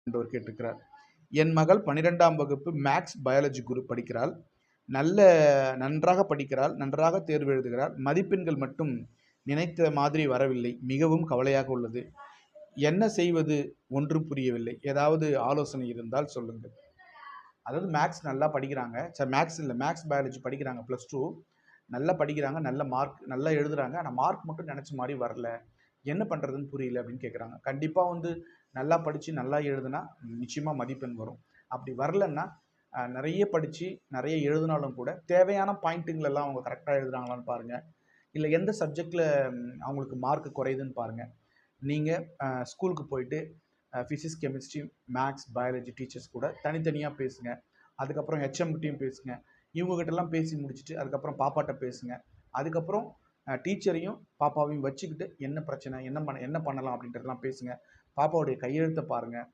என்றவர் கேட்டிருக்கிறார். என் மகள் 12ஆம் வகுப்பு மேக்ஸ் பயாலஜி குரூப் படிக்கிறாள். நன்றாக படிக்கிறாள், நன்றாக தேர்வு எழுதுகிறாள். மதிப்பெண்கள் மட்டும் நினைத்த மாதிரி வரவில்லை. மிகவும் கவலையாக உள்ளது. என்ன செய்வது ஒன்றும் புரியவில்லை. ஏதாவது ஆலோசனை இருந்தால் சொல்லுங்கள். அதாவது மேக்ஸ் நல்லா படிக்கிறாங்க. மேக்ஸ் இல்லை, மேக்ஸ் பயாலஜி படிக்கிறாங்க. +2 நல்லா படிக்கிறாங்க, நல்ல மார்க் நல்லா எழுதுறாங்க. ஆனால் மார்க் மட்டும் நினச்ச மாதிரி வரல. என்ன பண்ணுறதுன்னு புரியல அப்படின்னு கேட்குறாங்க. கண்டிப்பாக வந்து நல்லா படித்து நல்லா எழுதுனா நிச்சயமாக மதிப்பெண் வரும். அப்படி வரலன்னா நிறைய படித்து நிறைய எழுதினாலும் கூட தேவையான பாயிண்ட்டுங்களெல்லாம் அவங்க கரெக்டாக எழுதுறாங்களான்னு பாருங்கள். இல்லை எந்த சப்ஜெக்டில் அவங்களுக்கு மார்க் குறையுதுன்னு பாருங்கள். நீங்கள் ஸ்கூலுக்கு போயிட்டு physics, chemistry, maths, biology teachers கூட தனித்தனியாக பேசுங்க. அதுக்கப்புறம் ஹெச்எம்கிட்டையும் பேசுங்க. இவங்ககிட்டலாம் பேசி முடிச்சுட்டு அதுக்கப்புறம் பாப்பாட்ட பேசுங்க. அதுக்கப்புறம் டீச்சரையும் பாப்பாவையும் வச்சுக்கிட்டு என்ன பிரச்சனை, என்ன பண்ணலாம் அப்படின்றதெல்லாம் பேசுங்க. பாப்பாவுடைய கையெழுத்தை பாருங்கள்.